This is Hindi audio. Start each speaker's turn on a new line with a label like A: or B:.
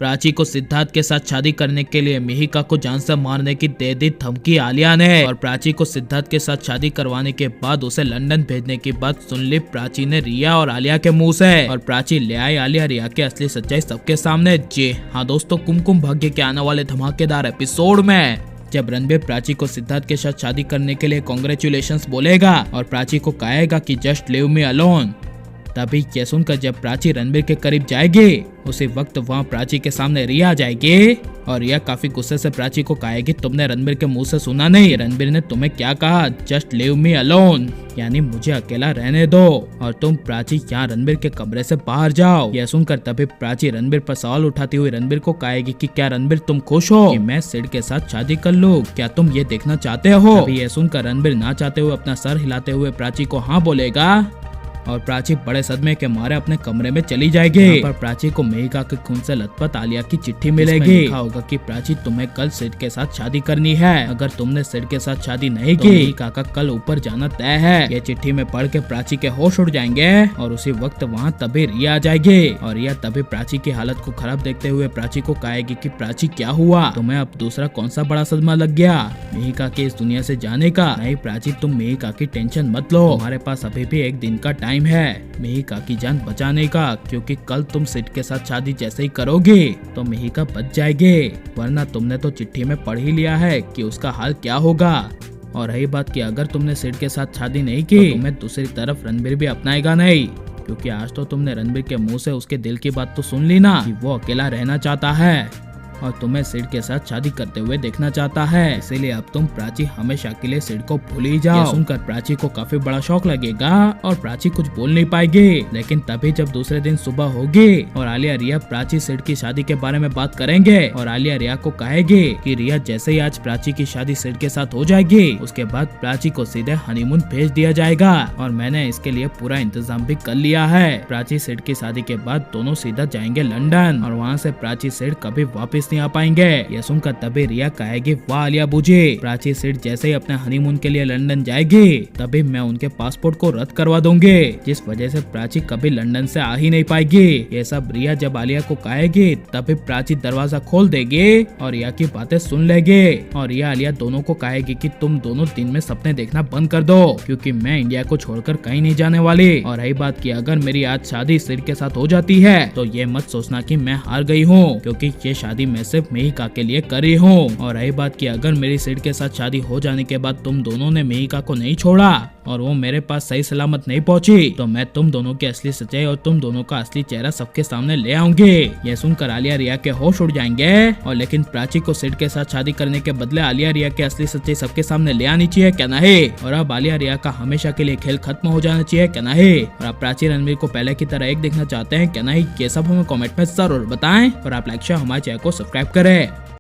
A: प्राची को सिद्धार्थ के साथ शादी करने के लिए मिहिका को जान से मारने की दे दी धमकी आलिया ने। और प्राची को सिद्धार्थ के साथ शादी करवाने के बाद उसे लंदन भेजने की बात सुन ली प्राची ने रिया और आलिया के मुंह से। और प्राची ले आई आलिया रिया की असली सच्चाई सबके सामने। जी हाँ दोस्तों, कुमकुम भाग्य के आने वाले धमाकेदार एपिसोड में जब रणबीर प्राची को सिद्धार्थ के साथ शादी करने के लिए कांग्रेचुलेशंस बोलेगा और प्राची को कहेगा कि जस्ट लीव मी अलोन, तभी ये सुनकर जब प्राची रणबीर के करीब जाएगी उसी वक्त वहाँ प्राची के सामने रिया आ जाएगी। और रिया काफी गुस्से से प्राची को कहेगी, तुमने रणबीर के मुंह से सुना नहीं, रणबीर ने तुम्हें क्या कहा, जस्ट लीव मी अलोन, यानी मुझे अकेला रहने दो और तुम प्राची यहाँ रणबीर के कमरे से बाहर जाओ। यह सुनकर तभी प्राची रणबीर पर सवाल उठाती हुई रणबीर को कहेगी कि क्या रणबीर तुम खुश हो कि मैं सिड के साथ शादी कर लूं, क्या तुम ये देखना चाहते हो। तभी यह सुनकर रणबीर ना चाहते हुए अपना सर हिलाते हुए प्राची को हाँ बोलेगा और प्राची बड़े सदमे के मारे अपने कमरे में चली जाएगी। पर प्राची को मिहिका के खून से लथपथ आलिया की चिट्ठी मिलेगी। लिखा होगा कि प्राची तुम्हें कल सिड के साथ शादी करनी है, अगर तुमने सिड के साथ शादी नहीं की मिहिका का कल ऊपर जाना तय है। ये चिट्ठी में पढ़ के प्राची के होश उड़ जाएंगे और उसी वक्त वहाँ तभी रिया आ जाएगी। और रिया तभी प्राची की हालत को खराब देखते हुए प्राची को कहेगी कि प्राची क्या हुआ, तुम्हें अब दूसरा कौन सा बड़ा सदमा लग गया मिहिका के इस दुनिया से जाने का। नहीं प्राची, तुम मिहिका की टेंशन मत लो, हमारे पास अभी भी एक दिन का टाइम है मिहिका की जान बचाने का, क्योंकि कल तुम सिड के साथ शादी जैसे ही करोगे तो मिहिका बच जाएगी, वरना तुमने तो चिट्ठी में पढ़ ही लिया है कि उसका हाल क्या होगा। और रही बात कि अगर तुमने सिड के साथ शादी नहीं की तो तुम्हें दूसरी तरफ रणबीर भी अपनाएगा नहीं, क्योंकि आज तो तुमने रणबीर के मुंह से उसके दिल की बात तो सुन ली ना कि वो अकेला रहना चाहता है और तुम्हें सिड के साथ शादी करते हुए देखना चाहता है। इसीलिए अब तुम प्राची हमेशा के लिए सिड को भूल ही जाओ। ये सुनकर प्राची को काफी बड़ा शौक लगेगा और प्राची कुछ बोल नहीं पाएगी। लेकिन तभी जब दूसरे दिन सुबह होगी और आलिया रिया प्राची सिड की शादी के बारे में बात करेंगे और आलिया रिया को कहेगी कि रिया जैसे ही आज प्राची की शादी सिड के साथ हो जाएगी उसके बाद प्राची को सीधे हनीमून भेज दिया जाएगा और मैंने इसके लिए पूरा इंतजाम भी कर लिया है। प्राची सिड की शादी के बाद दोनों सीधा जाएंगे लंदन और वहाँ से प्राची सिड कभी वापस नहीं आ पाएंगे। यह सुनकर तभी रिया कहेगी, वाह आलिया बूझी, प्राची सिड जैसे ही अपने हनीमून के लिए लंदन जाएगी तभी मैं उनके पासपोर्ट को रद्द करवा दूंगी, जिस वजह से प्राची कभी लंदन से आ ही नहीं पाएगी। ये सब रिया जब आलिया को कहेगी तभी प्राची दरवाजा खोल देगी और रिया की बातें सुन लेगी और रिया आलिया दोनों को कहेगी कि तुम दोनों दिन में सपने देखना बंद कर दो, क्योंकि मैं इंडिया को छोड़कर कहीं नहीं जाने वाली। और रही बात की अगर मेरी आज शादी सिड के साथ हो जाती है तो ये मत सोचना कि मैं हार गई हूँ, क्योंकि ये शादी मैं सिर्फ मिहिका के लिए करी हूँ। और रही बात की अगर मेरी सिड के साथ शादी हो जाने के बाद तुम दोनों ने मिहिका को नहीं छोड़ा और वो मेरे पास सही सलामत नहीं पहुंची तो मैं तुम दोनों की असली सच्चाई और तुम दोनों का असली चेहरा सबके सामने ले आऊंगी। ये सुनकर आलिया रिया के होश उड़ जाएंगे और लेकिन प्राची को सिड के साथ शादी करने के बदले आलिया रिया की असली सच्चाई सबके सामने ले आनी चाहिए, क्या नहीं। और अब आलिया रिया का हमेशा के लिए खेल खत्म हो जाना चाहिए, क्या नहीं। और आप प्राची रणबीर को पहले की तरह एक देखना चाहते हैं, क्या नहीं। ये सब हमें कॉमेंट में जरूर बताएं और आप लाइक शेयर हमारे चैनल को सब्सक्राइब करें।